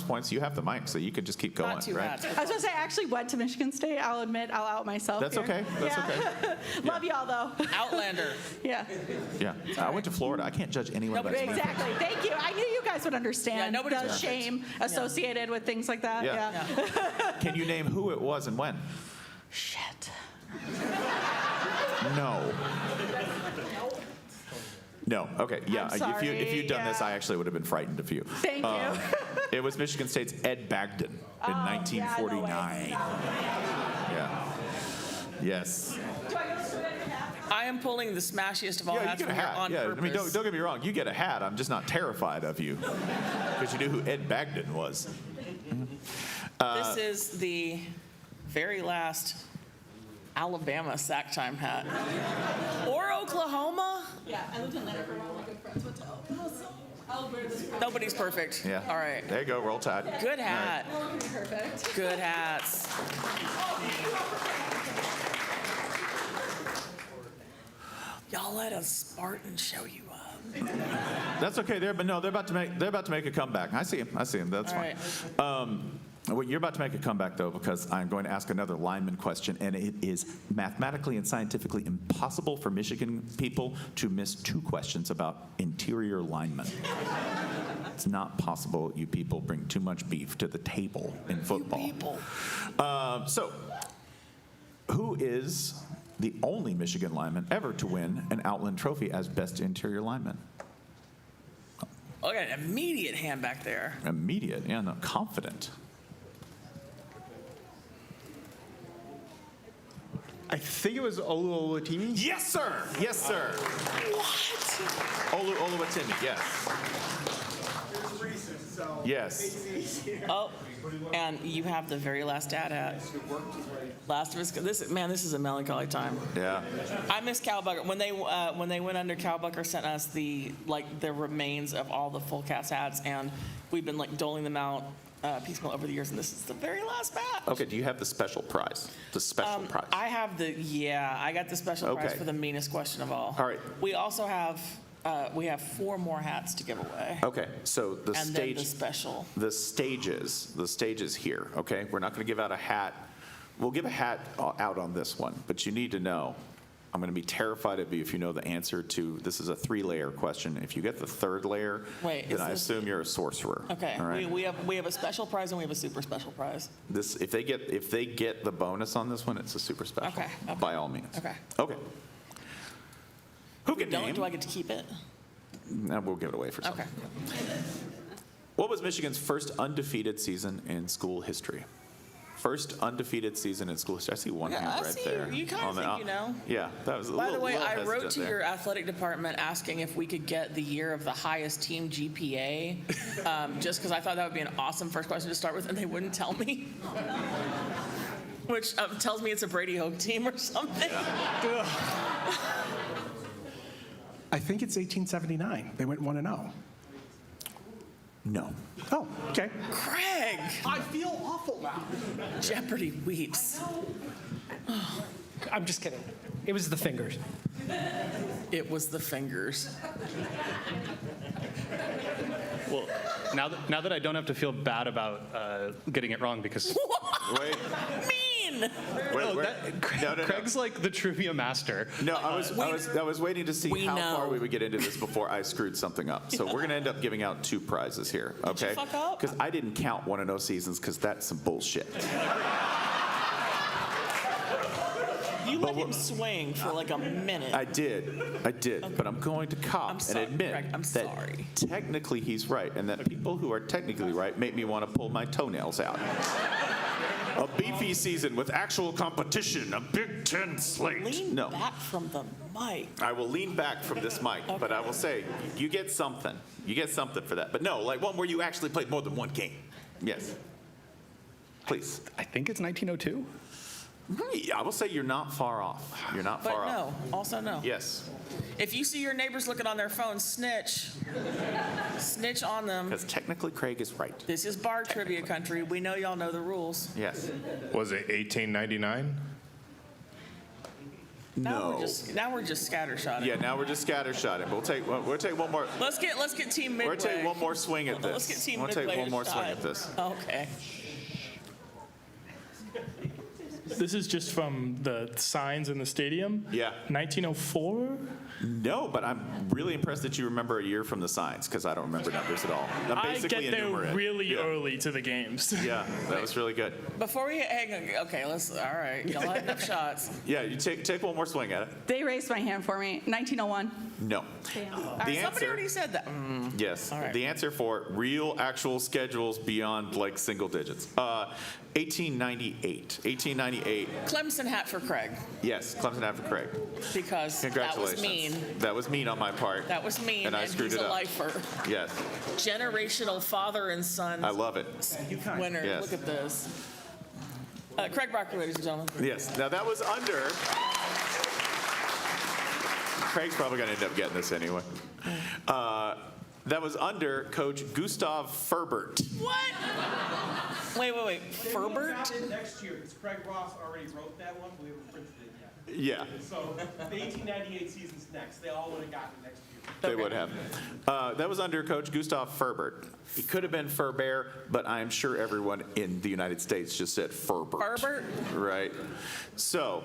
points, you have the mic, so you can just keep going, Not two right? hats. I was going to say, I actually went to Michigan State. I'll admit, I'll out myself. That's here. okay. That's okay. Love y'all, though. Outlander. Yeah. Yeah. I went to Florida. I can't judge anyone by Nobody- his Exactly. Thank you. I knew you guys would understand Yeah, nobody's the perfect. shame associated with things like that. Yeah. Can you name who it was and when? Shit. No. No. Okay. Yeah. I'm sorry, If you'd done this, yeah. I actually would have been frightened of you. Thank you. It was Michigan State's Ed Bagdon in 1949. Yeah. Yes. I am pulling the smashiest of all Yeah, you hats get a from here hat. on Yeah. purpose. I mean, don't get me wrong. You get a hat. I'm just not terrified of you because you knew who Ed Bagdon was. This is the very last Alabama sack time hat. Or Oklahoma? Yeah, I lived in Leonard for a while. My good friends went to Oklahoma, so I'll wear this. Nobody's perfect. Yeah. All right. There you go. Roll Tide. Good hat. Perfect. Good hats. Y'all let a Spartan show you up. That's okay. They're about to make a comeback. I see him. That's All fine. right. Well, you're about to make a comeback, though, because I'm going to ask another lineman question, and it is mathematically and scientifically impossible for Michigan people to miss 2 questions about interior linemen. It's not possible. You people bring too much beef to the table in football. People. So, who is the only Michigan lineman ever to win an Outland Trophy as best interior lineman? Oh, I got an immediate hand back there. Immediate, yeah, no, confident. I think it was Olu Olutimi. Yes, sir. Yes, sir. What? Oluwatimi, yes. Yes. Oh, and you have the very last dad hat. Last of us. This is a melancholy time. Yeah. I miss Cowbucker. When they went under, Cowbucker sent us the remains of all the full cast hats, and we've been doling them out piecemeal over the years, and this is the very last batch. Okay, do you have the special prize? The special prize? I have I got the special prize Okay. for the meanest question of all. All right. We also have 4 more hats to give away. Okay, so the And then the special. The stages here, okay? We're not going to give out a hat. We'll give a hat out on this one, but you need to know, I'm going to be terrified of you if you know the answer to, this is a 3-layer question. If you get the 3rd layer, Wait, then is I this- assume you're a sorcerer. Okay, All right? we have a special prize and we have a super special prize. This, if they get the bonus on this one, it's a super special. Okay, okay. By all means. Okay. Okay. Who can name? Do I get to keep it? No, we'll give it away for some. Okay. What was Michigan's first undefeated season in school history? First undefeated season in school history. I see one Yeah, hand I right see there. you kinda on the- think you know. Yeah, that was a By little. the way, little I wrote hesitant to there. your athletic department asking if we could get the year of the highest team GPA, just because I thought that would be an awesome first question to start with, and they wouldn't tell me. Which tells me it's a Brady Hoke team or something. I think it's 1879. They went 1-0. No. Oh, okay. Craig! I feel awful now. Jeopardy weeps. I'm just kidding. It was the fingers. It was the fingers. Well, now that I don't have to feel bad about getting it wrong because Wait. Mean! Craig's like the trivia master. No, I was waiting to see We how know. far we would get into this before I screwed something up. So we're going to end up giving out 2 prizes here, okay? fuck up? Because I didn't count 1-0 seasons because that's some bullshit. You let him swing for like a minute. I did, but I'm going to cop I'm sorry, and admit Craig, I'm that sorry. technically he's right, and that people who are technically right make me want to pull my toenails out. A beefy season with actual competition, a Big Ten slate. Lean No, back from the mic. I will lean back from this mic, but I will say, you get something. You get something for that. But no, like one where you actually played more than one game. Yes. Please. I think it's 1902. I will say you're not far off. You're not But far off. no, also no. Yes, If you see your neighbors looking on their phone, snitch. Snitch on them. because technically Craig is right. This is bar trivia country. We know y'all know the rules. Yes. Was it 1899? Now No. we're just scattershotting. Yeah, now we're just scattershotting. We'll take one more. Let's get team midway. We're gonna take one more swing at this. Let's get team We'll midway. take one more swing shot. at this. Okay. This is just from the signs in the stadium. Yeah. 1904? No, but I'm really impressed that you remember a year from the signs because I don't remember numbers at all. I'm I basically get there enumerate. really Yeah. early to the games. Yeah, that was really good. Before we hang on, okay, all right, y'all had enough shots. Yeah, you take one more swing at it. They raised my hand for me. 1901. No. Somebody answer- already said that. Yes. All right. The answer for real actual schedules beyond like single digits. 1898. 1898. Clemson hat for Craig Yes, Clemson hat for Craig. because that Congratulations. was mean. That was mean on my part. That was mean, And I screwed he's it a up. lifer. Yes, Generational father and son I love it. winner. Yes. Look at this. Craig Barker, ladies and gentlemen. Yes. Now that was under. Craig's probably going to end up getting this anyway. That was under Coach Gustav Ferbert. What? Wait. Ferbert? Next year, because Craig Ross already wrote that one, we haven't printed it yet. Yeah, So the 1898 season's next. They all would have gotten it next year. they would have. That was under Coach Gustav Ferbert. It could have been Ferber, but I'm sure everyone in the United States just said Ferbert. Ferbert? Right. So,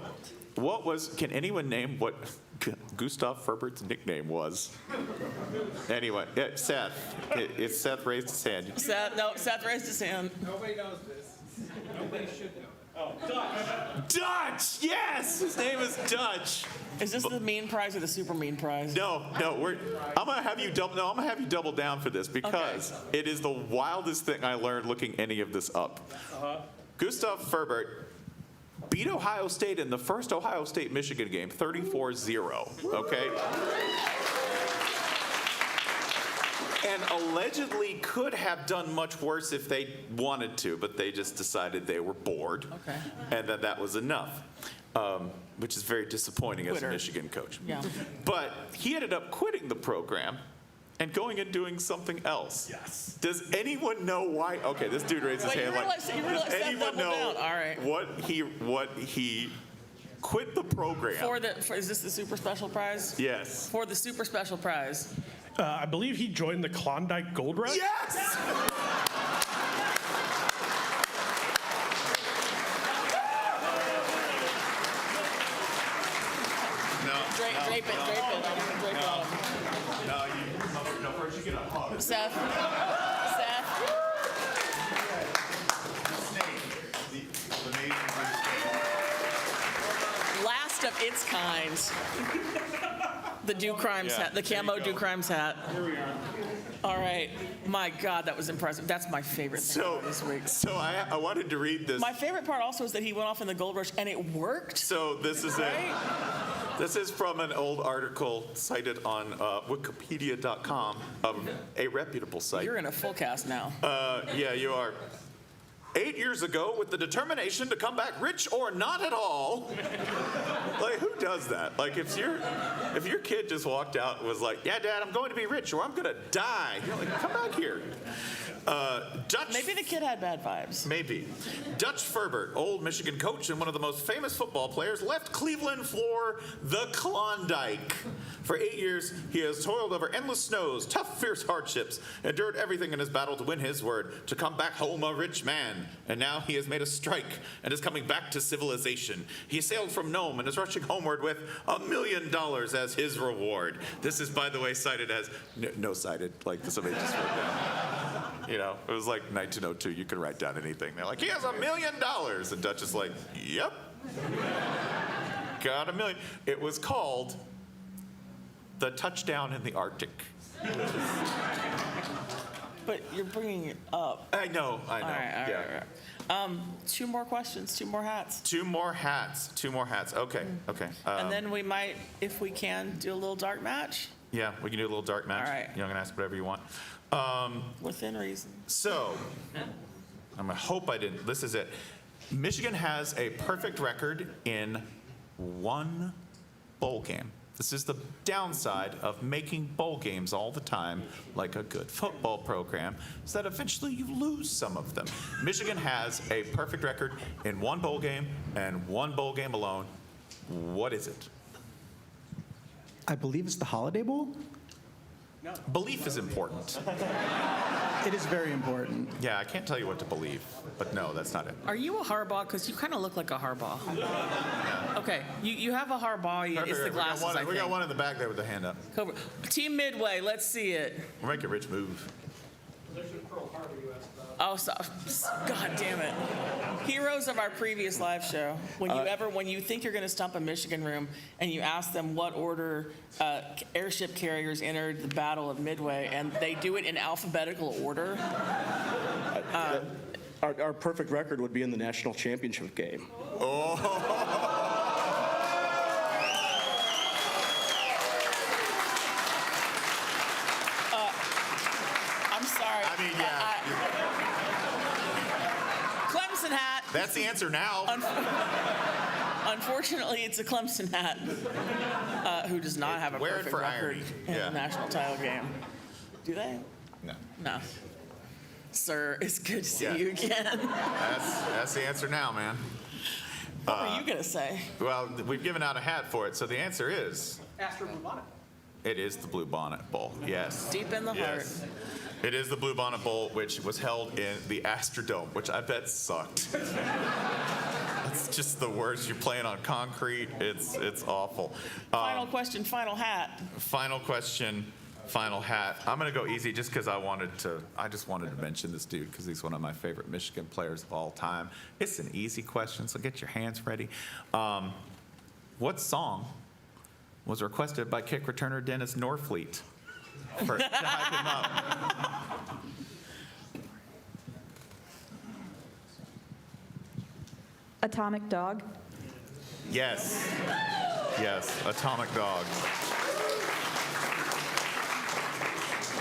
can anyone name what Gustav Ferbert's nickname was? Anyway, Seth. If Seth raised his hand. Seth raised his hand. Nobody knows this. Nobody should know. Dutch, yes! His name is Dutch. Is this the mean prize or the super mean prize? No, I'm gonna have you double down for this because it is the wildest thing I learned looking any of this up. Gustav Ferbert beat Ohio State in the first Ohio State-Michigan game, 34-0, okay? And allegedly could have done much worse if they wanted to, but they just decided they were bored. Okay. And that was enough, which is very disappointing as a Quitter. Michigan coach. Yeah. But he ended up quitting the program and going and doing something else. Yes. Does anyone know why? Okay, this dude raised his Wait, hand you like, realize does that anyone double know down. All right. what he quit the program? Is this the super special prize? Yes. For the super special prize. I believe he joined the Klondike Gold Rush. Yes! Drape it. Drape it on him. No, first you get a hug. Seth. Last of its kind. The do crimes hat, the camo do crimes hat. Here we are. All right. My God, that was impressive. That's my favorite thing about this week. So I wanted to read this. My favorite part also is that he went off in the gold rush and it worked. So this is Right? This is from an old article cited on Wikipedia.com of a reputable site. You're in a full cast now. Yeah, you are. 8 years ago, with the determination to come back rich or not at all. Like, who does that? Like, if your kid just walked out and was like, "Yeah, Dad, I'm going to be rich or I'm going to die," you're like, "Come back here." Maybe the kid had bad vibes. Maybe. Dutch Ferbert, old Michigan coach and one of the most famous football players, left Cleveland for the Klondike. For 8 years, he has toiled over endless snows, tough, fierce hardships, endured everything in his battle to win his word, to come back home a rich man. And now he has made a strike and is coming back to civilization. He sailed from Nome and is rushing homeward with $1 million as his reward. This is, by the way, cited as, no cited, like somebody just wrote down. You know, it was like 1902, you could write down anything. They're like, he has $1 million. And Dutch is like, yep. Got $1 million. It was called the touchdown in the Arctic. But you're bringing it up. I know. All right. Two more questions, two more hats. Two more hats. Okay. And then we might, if we can, do a little dark match. Yeah, we can do a little dark match. All right. You're going to ask whatever you want. Within reason. So, I'm going to hope I didn't. This is it. Michigan has a perfect record in one bowl game. This is the downside of making bowl games all the time, like a good football program, is that eventually you lose some of them. Michigan has a perfect record in one bowl game and one bowl game alone. What is it? I believe it's the Holiday Bowl. Belief is important. It is very important. Yeah, I can't tell you what to believe, but no, that's not it. Are you a Harbaugh? Because you kind of look like a Harbaugh. Okay, you have a Harbaugh. It's the glasses, I think. We got one in the back there with the hand up. Team Midway, let's see it. We'll make a rich move. Oh, God damn it. Heroes of our previous live show. When you think you're going to stump a Michigan room and you ask them what order airship carriers entered the Battle of Midway, and they do it in alphabetical order. Our perfect record would be in the national championship game. I'm sorry. I mean, yeah. Clemson hat. That's the answer now. Unfortunately, it's a Clemson hat who does not have a Wear it perfect for record irony. in Yeah. the national title game. Do they? No. No. Sir, it's good to see Yeah. you again. That's the answer now, man. What were you going to say? Well, we've given out a hat for it, so the answer is, Astro Bubonic. it is the Blue Bonnet Bowl. Yes. Deep in the Yes. It is the Blue Bonnet Bowl, which was held in the Astrodome, which I bet sucked. It's just the worst. You're playing on concrete. It's awful. Final question, final hat. Final question, final hat. I'm going to go easy just because I just wanted to mention this dude because he's one of my favorite Michigan players of all time. It's an easy question, so get your hands ready. What song was requested by kick returner Dennis Norfleet to hype him up? Atomic Dog. Yes. Yes, Atomic Dog.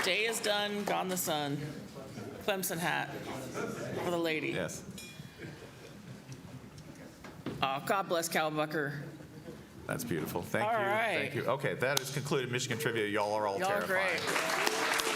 Day is done, gone the sun. Clemson hat for the lady. Yes. Oh, God bless Cal Bucker. That's beautiful. Thank All you. right. Thank you. Okay, that has concluded Michigan Trivia. Y'all are all Y'all are terrifying. great.